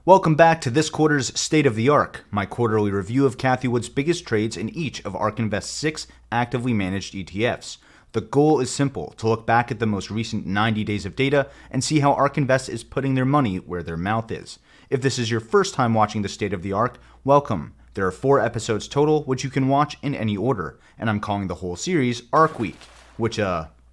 Welcome back to this quarter's State of the ARK, my quarterly review of Cathie Wood's biggest trades in each of ARK Invest's 6 actively managed ETFs. The goal is simple, to look back at the most recent 90 days of data and see how ARK Invest is putting their money where their mouth is. If this is your first time watching the State of the ARK, welcome. There are 4 episodes total, which you can watch in any order, and I'm calling the whole series ARK Week, which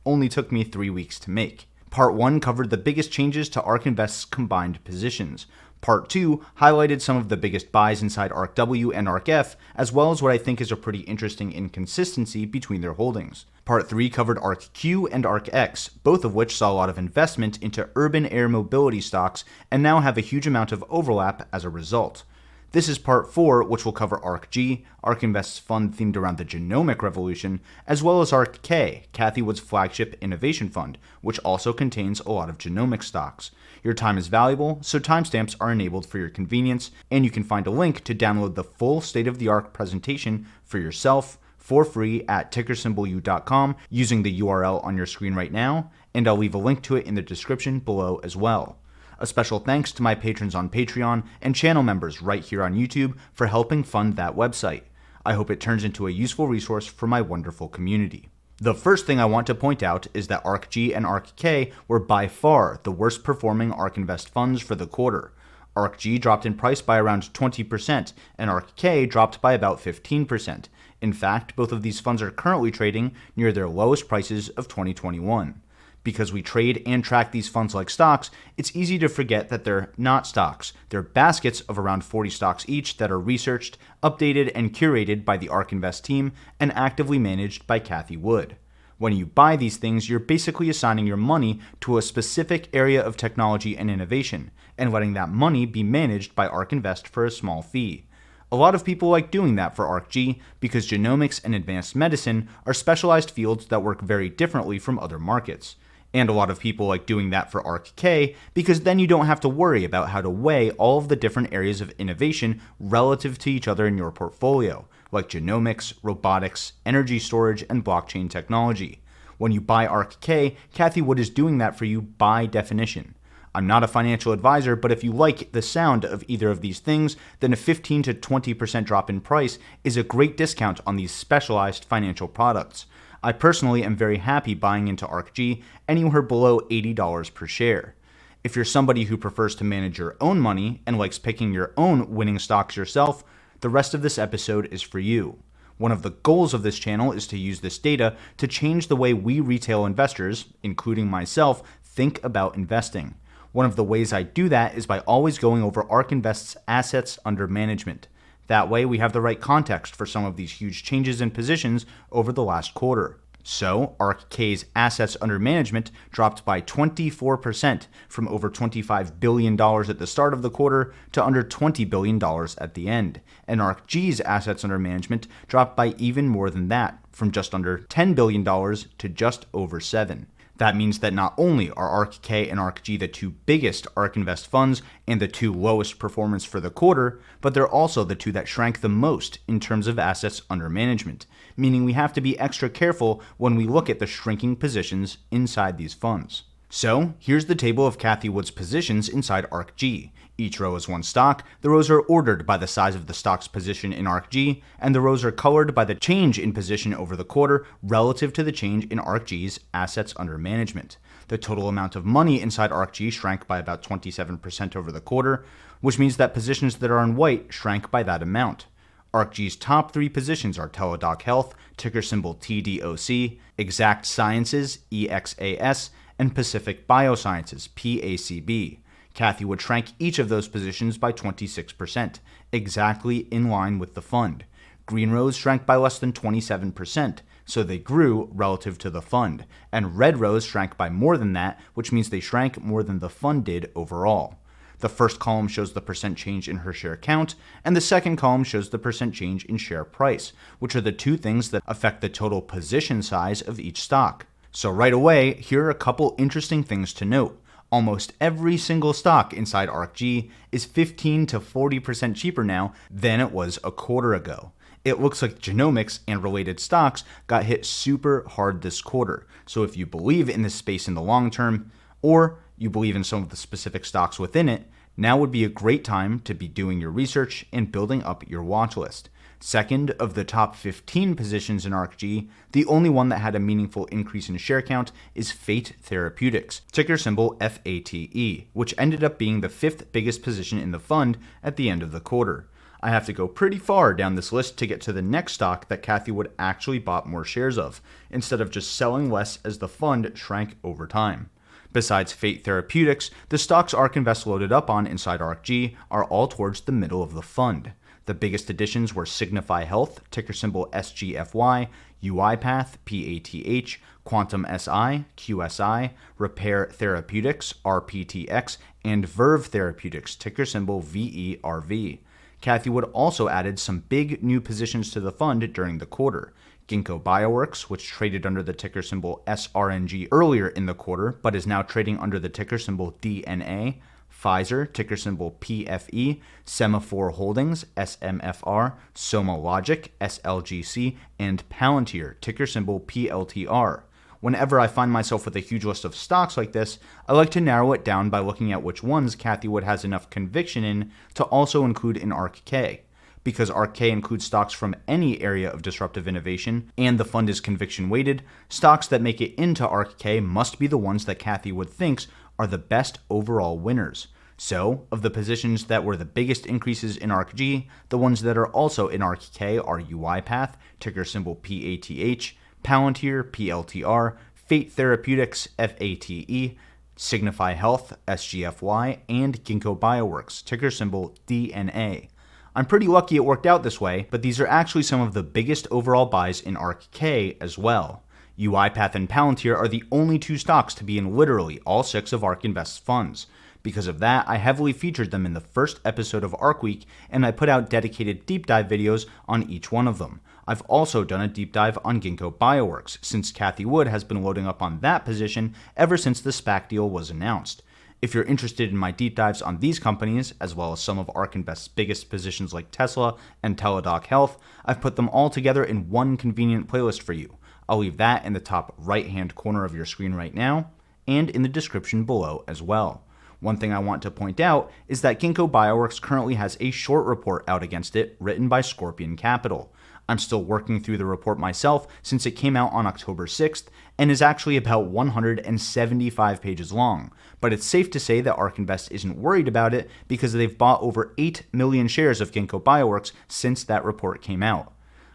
only took me 3 weeks to make. Part 1 covered the biggest changes to ARK Invest's combined positions. Part 2 highlighted some of the biggest buys inside ARKW and ARKF, as well as what I think is a pretty interesting inconsistency between their holdings. Part 3 covered ARKQ and ARKX, both of which saw a lot of investment into urban air mobility stocks and now have a huge amount of overlap as a result. This is Part 4, which will cover ARKG, ARK Invest's fund themed around the genomic revolution, as well as ARKK, Cathie Wood's flagship innovation fund, which also contains a lot of genomic stocks. Your time is valuable, so timestamps are enabled for your convenience, and you can find a link to download the full State of the ARK presentation for yourself for free at tickersymbolu.com using the URL on your screen right now, and I'll leave a link to it in the description below as well. A special thanks to my patrons on Patreon and channel members right here on YouTube for helping fund that website. I hope it turns into a useful resource for my wonderful community. The first thing I want to point out is that ARKG and ARKK were by far the worst performing ARK Invest funds for the quarter. ARKG dropped in price by around 20%, and ARKK dropped by about 15%. In fact, both of these funds are currently trading near their lowest prices of 2021. Because we trade and track these funds like stocks, it's easy to forget that they're not stocks. They're baskets of around 40 stocks each that are researched, updated, and curated by the ARK Invest team and actively managed by Cathie Wood. When you buy these things, you're basically assigning your money to a specific area of technology and innovation, and letting that money be managed by ARK Invest for a small fee. A lot of people like doing that for ARKG because genomics and advanced medicine are specialized fields that work very differently from other markets. And a lot of people like doing that for ARKK because then you don't have to worry about how to weigh all of the different areas of innovation relative to each other in your portfolio, like genomics, robotics, energy storage, and blockchain technology. When you buy ARKK, Cathie Wood is doing that for you by definition. I'm not a financial advisor, but if you like the sound of either of these things, then a 15 to 20% drop in price is a great discount on these specialized financial products. I personally am very happy buying into ARKG anywhere below $80 per share. If you're somebody who prefers to manage your own money and likes picking your own winning stocks yourself, the rest of this episode is for you. One of the goals of this channel is to use this data to change the way we retail investors, including myself, think about investing. One of the ways I do that is by always going over ARK Invest's assets under management. That way, we have the right context for some of these huge changes in positions over the last quarter. So, ARKK's assets under management dropped by 24% from over $25 billion at the start of the quarter to under $20 billion at the end. And ARKG's assets under management dropped by even more than that, from just under $10 billion to just over $7 billion. That means that not only are ARKK and ARKG the 2 biggest ARK Invest funds and the 2 lowest performance for the quarter, but they're also the 2 that shrank the most in terms of assets under management, meaning we have to be extra careful when we look at the shrinking positions inside these funds. So, here's the table of Cathie Wood's positions inside ARKG. Each row is one stock, the rows are ordered by the size of the stock's position in ARKG, and the rows are colored by the change in position over the quarter relative to the change in ARKG's assets under management. The total amount of money inside ARKG shrank by about 27% over the quarter, which means that positions that are in white shrank by that amount. ARKG's top 3 positions are Teladoc Health, ticker symbol TDOC, Exact Sciences, EXAS, and Pacific Biosciences, PACB. Cathie Wood shrank each of those positions by 26%, exactly in line with the fund. Green rows shrank by less than 27%, so they grew relative to the fund, and red rows shrank by more than that, which means they shrank more than the fund did overall. The first column shows the percent change in her share count, and the second column shows the percent change in share price, which are the 2 things that affect the total position size of each stock. So right away, here are a couple interesting things to note. Almost every single stock inside ARKG is 15 to 40% cheaper now than it was a quarter ago. It looks like genomics and related stocks got hit super hard this quarter. So if you believe in this space in the long term, or you believe in some of the specific stocks within it, Now would be a great time to be doing your research and building up your watch list. Second, of the top 15 positions in ARKG, the only one that had a meaningful increase in share count is Fate Therapeutics, ticker symbol FATE, which ended up being the 5th biggest position in the fund at the end of the quarter. I have to go pretty far down this list to get to the next stock that Cathie Wood actually bought more shares of, instead of just selling less as the fund shrank over time. Besides Fate Therapeutics, the stocks ARK Invest loaded up on inside ARKG are all towards the middle of the fund. The biggest additions were Signify Health, ticker symbol SGFY, UiPath, PATH, Quantum SI, QSI, Repair Therapeutics, RPTX, and Verve Therapeutics, ticker symbol VERV. Cathie Wood also added some big new positions to the fund during the quarter. Ginkgo Bioworks, which traded under the ticker symbol SRNG earlier in the quarter, but is now trading under the ticker symbol DNA. Pfizer, ticker symbol PFE, Semaphore Holdings, SMFR, SomaLogic, SLGC, and Palantir, ticker symbol PLTR. Whenever I find myself with a huge list of stocks like this, I like to narrow it down by looking at which ones Cathie Wood has enough conviction in to also include in ARKK. Because ARKK includes stocks from any area of disruptive innovation, and the fund is conviction weighted, stocks that make it into ARKK must be the ones that Cathie Wood thinks are the best overall winners. So, of the positions that were the biggest increases in ARKG, the ones that are also in ARKK are UiPath, ticker symbol PATH, Palantir, PLTR, Fate Therapeutics, FATE, Signify Health, SGFY, and Ginkgo Bioworks, ticker symbol DNA. I'm pretty lucky it worked out this way, but these are actually some of the biggest overall buys in ARKK as well. UiPath and Palantir are the only two stocks to be in literally all 6 of ARK Invest's funds. Because of that, I heavily featured them in the first episode of ARK Week, and I put out dedicated deep dive videos on each one of them. I've also done a deep dive on Ginkgo Bioworks, since Cathie Wood has been loading up on that position ever since the SPAC deal was announced. If you're interested in my deep dives on these companies, as well as some of ARK Invest's biggest positions like Tesla and Teladoc Health, I've put them all together in one convenient playlist for you. I'll leave that in the top right-hand corner of your screen right now, and in the description below as well. One thing I want to point out is that Ginkgo Bioworks currently has a short report out against it written by Scorpion Capital. I'm still working through the report myself since it came out on October 6th and is actually about 175 pages long, but it's safe to say that ARK Invest isn't worried about it because they've bought over 8 million shares of Ginkgo Bioworks since that report came out.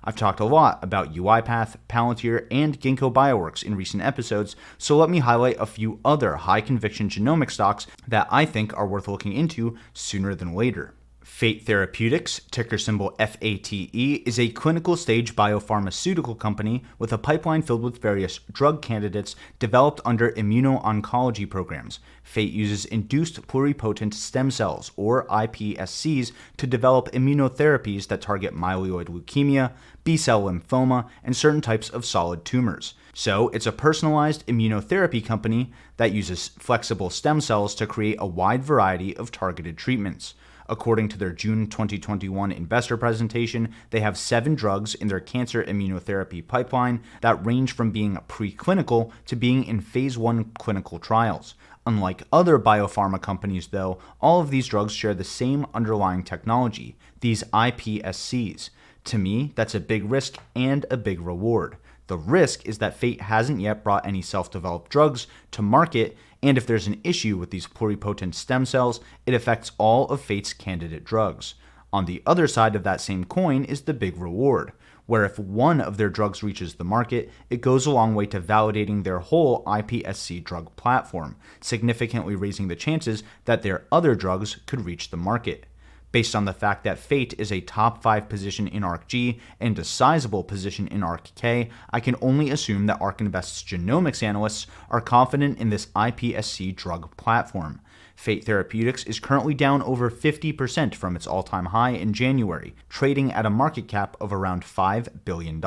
I've talked a lot about UiPath, Palantir, and Ginkgo Bioworks in recent episodes, so let me highlight a few other high-conviction genomic stocks that I think are worth looking into sooner than later. Fate Therapeutics, ticker symbol FATE, is a clinical-stage biopharmaceutical company with a pipeline filled with various drug candidates developed under immuno-oncology programs. Fate uses induced pluripotent stem cells, or iPSCs, to develop immunotherapies that target myeloid leukemia, B-cell lymphoma, and certain types of solid tumors. So, it's a personalized immunotherapy company that uses flexible stem cells to create a wide variety of targeted treatments. According to their June 2021 investor presentation, they have 7 drugs in their cancer immunotherapy pipeline that range from being preclinical to being in phase 1 clinical trials. Unlike other biopharma companies, though, all of these drugs share the same underlying technology, these iPSCs. To me, that's a big risk and a big reward. The risk is that Fate hasn't yet brought any self-developed drugs to market, and if there's an issue with these pluripotent stem cells, it affects all of Fate's candidate drugs. On the other side of that same coin is the big reward, where if one of their drugs reaches the market, it goes a long way to validating their whole iPSC drug platform, significantly raising the chances that their other drugs could reach the market. Based on the fact that Fate is a top 5 position in ARKG and a sizable position in ARKK, I can only assume that ARK Invest's genomics analysts are confident in this iPSC drug platform. Fate Therapeutics is currently down over 50% from its all-time high in January, trading at a market cap of around $5 billion.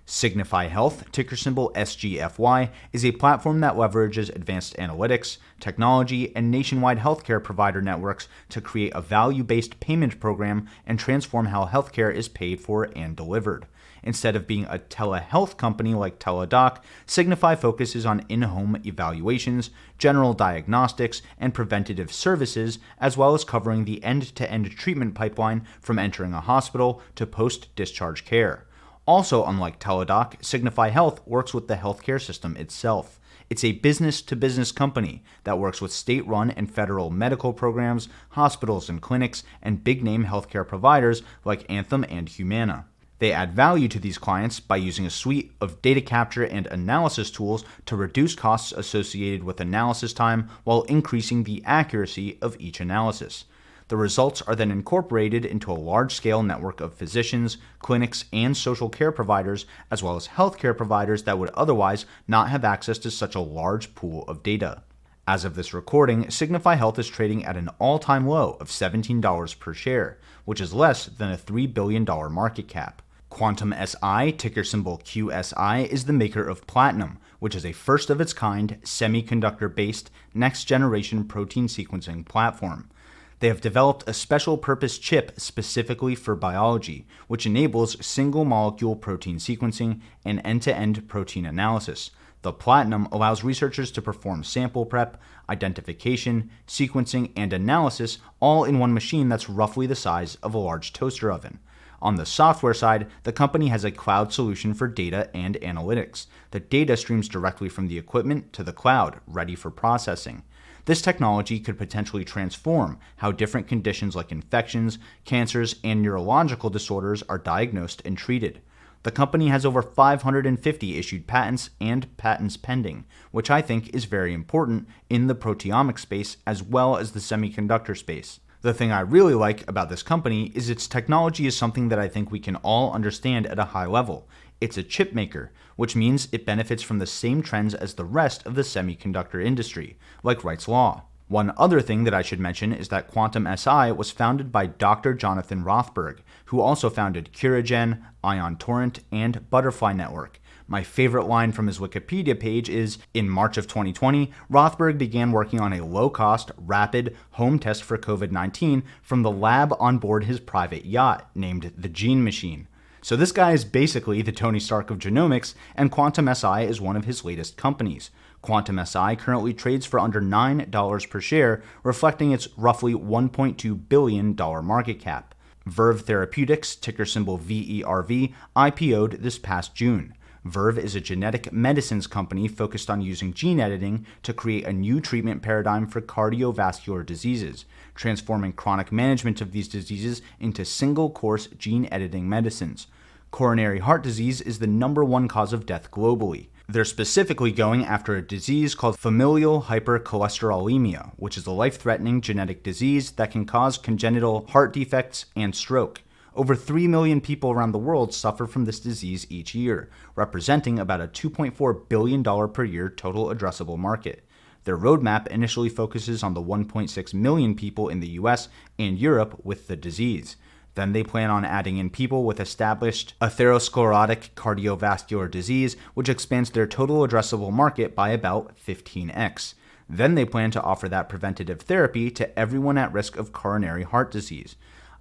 Signify Health, ticker symbol SGFY, is a platform that leverages advanced analytics, technology, and nationwide healthcare provider networks to create a value-based payment program and transform how healthcare is paid for and delivered. Instead of being a telehealth company like Teladoc, Signify focuses on in-home evaluations, general diagnostics, and preventative services, as well as covering the end-to-end treatment pipeline from entering a hospital to post-discharge care. Also, unlike Teladoc, Signify Health works with the healthcare system itself. It's a business-to-business company that works with state-run and federal medical programs, hospitals and clinics, and big-name healthcare providers like Anthem and Humana. They add value to these clients by using a suite of data capture and analysis tools to reduce costs associated with analysis time while increasing the accuracy of each analysis. The results are then incorporated into a large-scale network of physicians, clinics, and social care providers, as well as healthcare providers that would otherwise not have access to such a large pool of data. As of this recording, Signify Health is trading at an all-time low of $17 per share, which is less than a $3 billion market cap. Quantum SI, ticker symbol QSI, is the maker of Platinum, which is a first-of-its-kind, semiconductor-based, next-generation protein sequencing platform. They have developed a special-purpose chip specifically for biology, which enables single-molecule protein sequencing and end-to-end protein analysis. The Platinum allows researchers to perform sample prep, identification, sequencing, and analysis all in one machine that's roughly the size of a large toaster oven. On the software side, the company has a cloud solution for data and analytics. The data streams directly from the equipment to the cloud, ready for processing. This technology could potentially transform how different conditions like infections, cancers, and neurological disorders are diagnosed and treated. The company has over 550 issued patents and patents pending, which I think is very important in the proteomics space as well as the semiconductor space. The thing I really like about this company is its technology is something that I think we can all understand at a high level. It's a chip maker, which means it benefits from the same trends as the rest of the semiconductor industry, like Wright's Law. One other thing that I should mention is that Quantum SI was founded by Dr. Jonathan Rothberg, who also founded Curagen, Ion Torrent, and Butterfly Network. My favorite line from his Wikipedia page is, in March of 2020, Rothberg began working on a low-cost, rapid, home test for COVID-19 from the lab on board his private yacht, named the Gene Machine. So this guy is basically the Tony Stark of genomics, and Quantum SI is one of his latest companies. Quantum SI currently trades for under $9 per share, reflecting its roughly $1.2 billion market cap. Verve Therapeutics, ticker symbol VERV, IPO'd this past June. Verve is a genetic medicines company focused on using gene editing to create a new treatment paradigm for cardiovascular diseases, transforming chronic management of these diseases into single-course gene editing medicines. Coronary heart disease is the #1 cause of death globally. They're specifically going after a disease called familial hypercholesterolemia, which is a life-threatening genetic disease that can cause congenital heart defects and stroke. Over 3 million people around the world suffer from this disease each year, representing about a $2.4 billion per year total addressable market. Their roadmap initially focuses on the 1.6 million people in the US and Europe with the disease. Then they plan on adding in people with established atherosclerotic cardiovascular disease, which expands their total addressable market by about 15x. Then they plan to offer that preventative therapy to everyone at risk of coronary heart disease.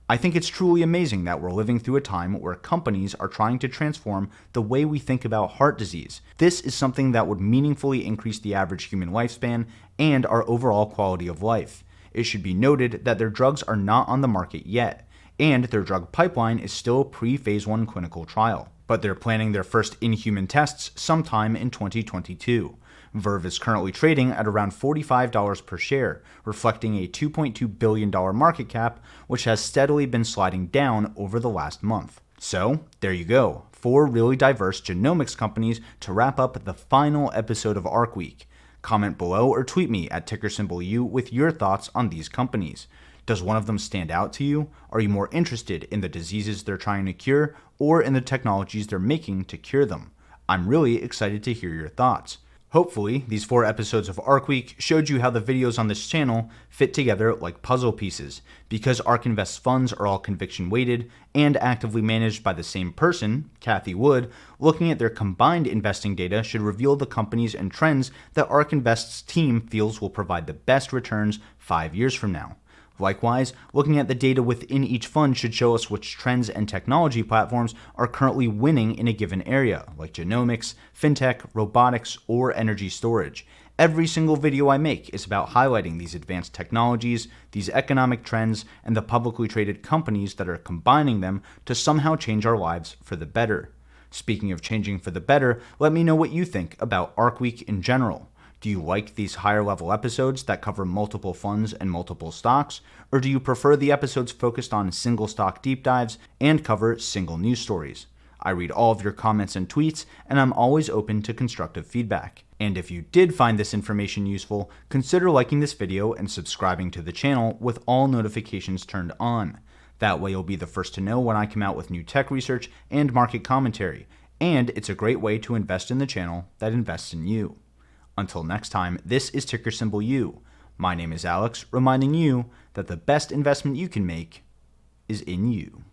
I think it's truly amazing that we're living through a time where companies are trying to transform the way we think about heart disease. This is something that would meaningfully increase the average human lifespan and our overall quality of life. It should be noted that their drugs are not on the market yet, and their drug pipeline is still pre-phase 1 clinical trial, but they're planning their first in-human tests sometime in 2022. Verve is currently trading at around $45 per share, reflecting a $2.2 billion market cap, which has steadily been sliding down over the last month. So, there you go, 4 really diverse genomics companies to wrap up the final episode of ARK Week. Comment below or tweet me at ticker symbol U with your thoughts on these companies. Does one of them stand out to you? Are you more interested in the diseases they're trying to cure or in the technologies they're making to cure them? I'm really excited to hear your thoughts. Hopefully, these 4 episodes of ARK Week showed you how the videos on this channel fit together like puzzle pieces. Because ARK Invest's funds are all conviction weighted and actively managed by the same person, Cathie Wood, looking at their combined investing data should reveal the companies and trends that ARK Invest's team feels will provide the best returns 5 years from now. Likewise, looking at the data within each fund should show us which trends and technology platforms are currently winning in a given area, like genomics, fintech, robotics, or energy storage. Every single video I make is about highlighting these advanced technologies, these economic trends, and the publicly traded companies that are combining them to somehow change our lives for the better. Speaking of changing for the better, let me know what you think about ARK Week in general. Do you like these higher level episodes that cover multiple funds and multiple stocks? Or do you prefer the episodes focused on single stock deep dives and cover single news stories? I read all of your comments and tweets, and I'm always open to constructive feedback. And if you did find this information useful, consider liking this video and subscribing to the channel with all notifications turned on. That way you'll be the first to know when I come out with new tech research and market commentary, and it's a great way to invest in the channel that invests in you. Until next time, this is ticker symbol U. My name is Alex, reminding you that the best investment you can make is in you.